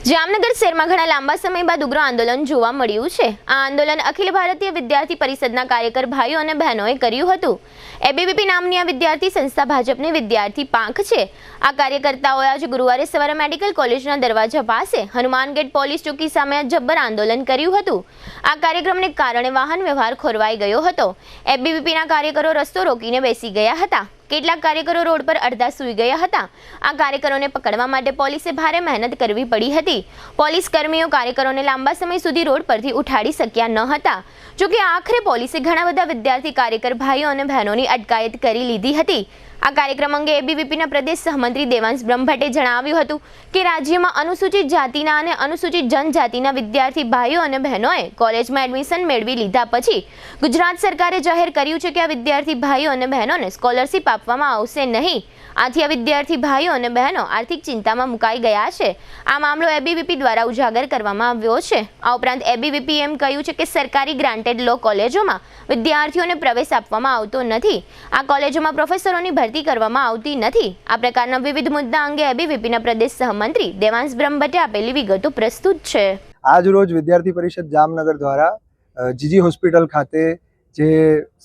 જામનગર શહેરમાં ઘણા લાંબા સમય બાદ ઉગ્ર આંદોલન જોવા મળ્યું છે। આ આંદોલન અખિલ ભારતીય વિદ્યાર્થી પરિષદના કાર્યકર ભાઈઓ અને બહેનોએ કર્યું હતું। એબીવીપી નામની આ વિદ્યાર્થી સંસ્થા ભાજપની વિદ્યાર્થી પાંખ છે। આ કાર્યકર્તાઓએ આજે ગુરુવારે સવારે મેડિકલ કોલેજના દરવાજા પાસે હનુમાન ગેટ પોલીસ ચોકી સામે જબ્બર આંદોલન કર્યું હતું। આ કાર્યક્રમને કારણે વાહન વ્યવહાર ખોરવાઈ ગયો હતો। એબીવીપીના કાર્યકરો રસ્તો રોકીને બેસી ગયા હતા। કેટલાક કાર્યકરો રોડ પર અડધા સૂઈ ગયા હતા। આ કાર્યકરોને પકડવા માટે પોલીસે ભારે મહેનત કરવી પડી હતી। પોલીસ કર્મીઓ કાર્યકરોને લાંબા સમય સુધી રોડ પરથી ઉઠાડી શક્યા ન હતા। જો કે આખરે પોલીસે ઘણા બધા વિદ્યાર્થી કાર્યકર ભાઈઓ અને બહેનોની અટકાયત કરી લીધી હતી। આ કાર્યક્રમ અંગે એબીવીપીના પ્રદેશ સહમંત્રી દેવાંશ બ્રહ્મભટ્ટે જણાવ્યું હતું કે રાજ્યમાં અનુસૂચિત જાતિના અને અનુસૂચિત જનજાતિના વિદ્યાર્થી ભાઈઓ અને બહેનોએ કોલેજમાં એડમિશન મેળવી લીધા પછી ગુજરાત સરકારે જાહેર કર્યું છે કે આ વિદ્યાર્થી ભાઈઓ અને બહેનોને સ્કોલરશિપ આપવામાં આવશે નહીં। આથી આ વિદ્યાર્થી ભાઈઓ અને બહેનો આર્થિક ચિંતામાં મુકાઈ ગયા છે। આ મામલો એબીવીપી દ્વારા ઉજાગર કરવામાં આવ્યો છે। આ ઉપરાંત એબીવીપી એમ કહ્યું છે કે સરકારી ગ્રાન્ટેડ લો કોલેજોમાં વિદ્યાર્થીઓને પ્રવેશ આપવામાં આવતો નથી। આ કોલેજોમાં પ્રોફેસરોની ભરતી કરવામાં આવતી નથી। આ પ્રકારના વિવિધ મુદ્દા અંગે એબીવીપીના પ્રદેશ સહમંત્રી દેવાંશ બ્રહ્મભટ્ટે આપેલી વિગતો પ્રસ્તુત છે। આજ રોજ વિદ્યાર્થી પરિષદ જામનગર દ્વારા જીજી હોસ્પિટલ ખાતે જે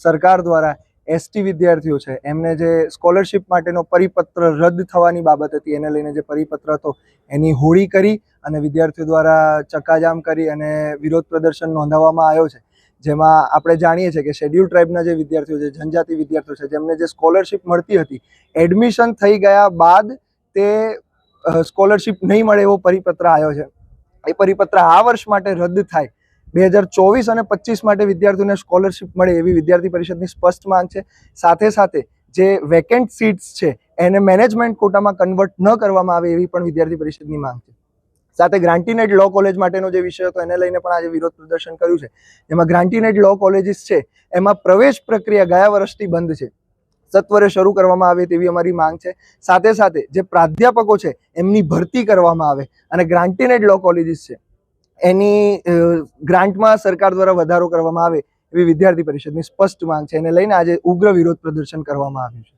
સરકાર દ્વારા એસટી વિદ્યાર્થીઓ છે એમને જે સ્કોલરશિપ માટેનો પરિપત્ર રદ થવાની બાબત હતી એને લઈને જે પરિપત્ર હતો એની હોળી કરી અને વિદ્યાર્થીઓ દ્વારા ચક્કાજામ કરી અને વિરોધ પ્રદર્શન નોંધાવવામાં આવ્યો છે। જેમાં આપણે જાણીએ છીએ કે શેડ્યુલ ટ્રાઇબના જે વિદ્યાર્થીઓ છે, જનજાતિ વિદ્યાર્થીઓ છે, જેમને જે સ્કોલરશિપ મળતી હતી એડમિશન થઈ ગયા બાદ તે સ્કોલરશિપ નહીં મળે એવો પરિપત્ર આવ્યો છે। એ પરિપત્ર આ વર્ષ માટે રદ થાય, 2024 અને 25 માટે વિદ્યાર્થીઓને સ્કોલરશિપ મળે એવી વિદ્યાર્થી પરિષદની સ્પષ્ટ માંગ છે। સાથે સાથે જે વેકેન્ટ સીટ્સ છે એને મેનેજમેન્ટ કોટામાં કન્વર્ટ ન કરવામાં આવે એવી પણ વિદ્યાર્થી પરિષદની માંગ છે। સાથે ગ્રાન્ટીનેડ લો કોલેજ માટેનો જે વિષય હતો એને લઈને પણ આજે વિરોધ પ્રદર્શન કર્યું છે। એમાં ગ્રાન્ટીનેડ લો કોલેજીસ છે એમાં પ્રવેશ પ્રક્રિયા ગયા વર્ષથી બંધ છે, સત્વરે શરૂ કરવામાં આવે તેવી અમારી માંગ છે। સાથે સાથે જે પ્રાધ્યાપકો છે એમની ભરતી કરવામાં આવે અને ગ્રાન્ટીનેડ લો કોલેજીસ છે એની ગ્રાન્ટમાં સરકાર દ્વારા વધારો કરવામાં આવે એવી વિદ્યાર્થી પરિષદની સ્પષ્ટ માંગ છે। એને લઈને આજે ઉગ્ર વિરોધ પ્રદર્શન કરવામાં આવ્યું છે।